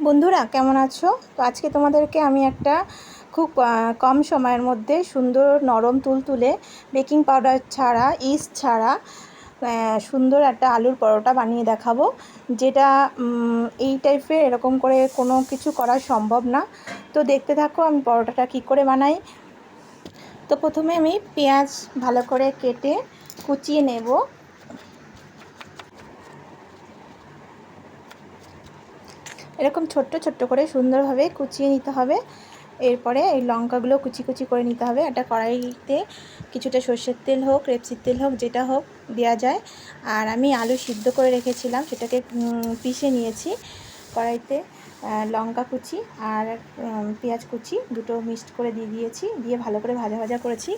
বন্ধুরা কেমন আছো? তো আজকে তোমাদেরকে আমি একটা খুব কম সময়ের মধ্যে সুন্দর নরম তুলতুলে বেকিং পাউডার ছাড়া ইস্ট ছাড়া সুন্দর একটা আলুর পরোটা বানিয়ে দেখাবো, যেটা এই টাইপের এরকম করে কোনো কিছু করা সম্ভব না। তো দেখতে থাকো আমি পরোটাটা কি করে বানাই। তো প্রথমে আমি পেঁয়াজ ভালো করে কেটে কুচিয়ে নেব। এরকম ছোট্ট ছোট্ট করে সুন্দরভাবে কুচিয়ে নিতে হবে। এরপরে এই লঙ্কাগুলো কুচি কুচি করে নিতে হবে। একটা কড়াইতে কিছুটা সর্ষের তেল হোক রেপসির তেল হোক যেটা হোক দেওয়া যায়। আর আমি আলু সিদ্ধ করে রেখেছিলাম, সেটাকে পিষে নিয়েছি। কড়াইতে লঙ্কা কুচি আর পেঁয়াজ কুচি দুটো মিক্সড করে দিয়েছি, দিয়ে ভালো করে ভাজা ভাজা করেছি।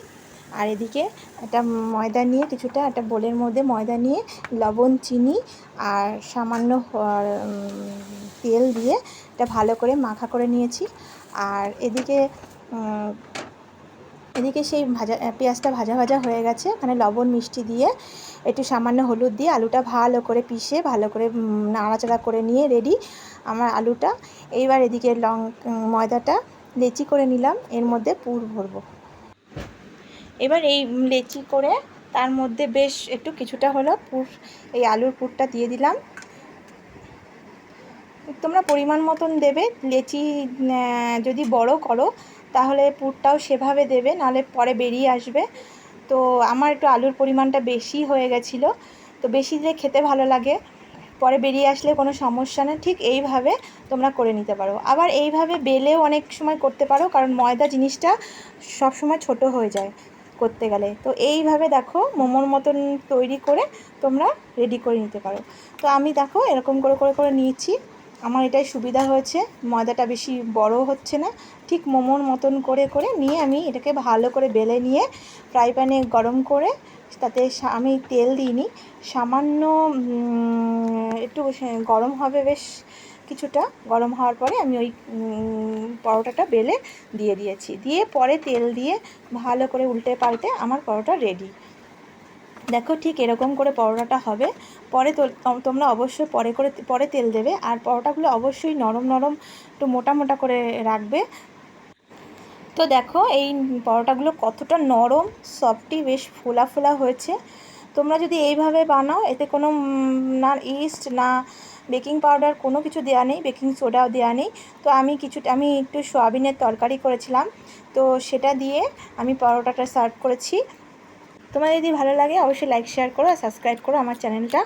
আর এদিকে একটা ময়দা নিয়ে কিছুটা একটা বোলের মধ্যে ময়দা নিয়ে লবণ চিনি আর সামান্য তেল দিয়ে এটা ভালো করে মাখা করে নিয়েছি। আর এদিকে সেই পেঁয়াজটা ভাজা ভাজা হয়ে গেছে। এখানে লবণ মিষ্টি দিয়ে একটু সামান্য হলুদ দিয়ে আলুটা ভালো করে পিষে ভালো করে নাড়াচাড়া করে নিয়ে রেডি আমার আলুটা। এইবার এদিকে ময়দাটা লেচি করে নিলাম, এর মধ্যে পুর ভরবো। এবার এই লেচি করে তার মধ্যে বেশ একটু কিছুটা হলো পুর, এই আলুর পুরটা দিয়ে দিলাম। তোমরা পরিমাণ মতন দেবে। লেচি যদি বড় করো তাহলে পুরটাও সেভাবে দেবে, নাহলে পরে বেরিয়ে আসবে। তো আমার একটু আলুর পরিমাণটা বেশি হয়ে গেছিলো, তো বেশি দিলে খেতে ভালো লাগে, পরে বেরিয়ে আসলে কোনো সমস্যা নেই। ঠিক এইভাবে তোমরা করে নিতে পারো। আবার এইভাবে বেলেও অনেক সময় করতে পারো, কারণ ময়দা জিনিসটা সব সময় ছোট হয়ে যায় করতে গেলে। তো এইভাবে দেখো মোমোর মতন তৈরি করে তোমরা রেডি করে নিতে পারো। তো আমি দেখো এরকম করে করে করে নিয়েছি, আমার এটাই সুবিধা হয়েছে, ময়দাটা বেশি বড় হচ্ছে না। ঠিক মোমোর মতন করে করে নিয়ে আমি এটাকে ভালো করে বেলে নিয়ে ফ্রাই প্যানে গরম করে, তাতে আমি তেল দিইনি, সামান্য একটু গরম হবে, বেশ কিছুটা গরম হওয়ার পরে আমি ওই পরোটাটা বেলে দিয়ে দিয়েছি, দিয়ে পরে তেল দিয়ে ভালো করে উল্টে পাল্টে আমার পরোটা রেডি। দেখো ঠিক এরকম করে পরোটাটা হবে। পরে তোমরা অবশ্যই পরে তেল দেবে, আর পরোটাগুলো অবশ্যই নরম নরম একটু মোটা মোটা করে রাখবে। তো দেখো এই পরোটাগুলো কতটা নরম সফটি, বেশ ফোলা ফোলা হয়েছে। তোমরা যদি এইভাবে বানাও, এতে কোনো না ইস্ট না বেকিং পাউডার কোনো কিছু দেওয়া নেই, বেকিং সোডাও দেওয়া নেই। তো আমি একটু সয়াবিনের তরকারি করেছিলাম, তো সেটা দিয়ে আমি পরোটাটা সার্ভ করেছি। তোমাদের যদি ভালো লাগে অবশ্যই লাইক শেয়ার করো আর সাবস্ক্রাইব করো আমার চ্যানেলটা।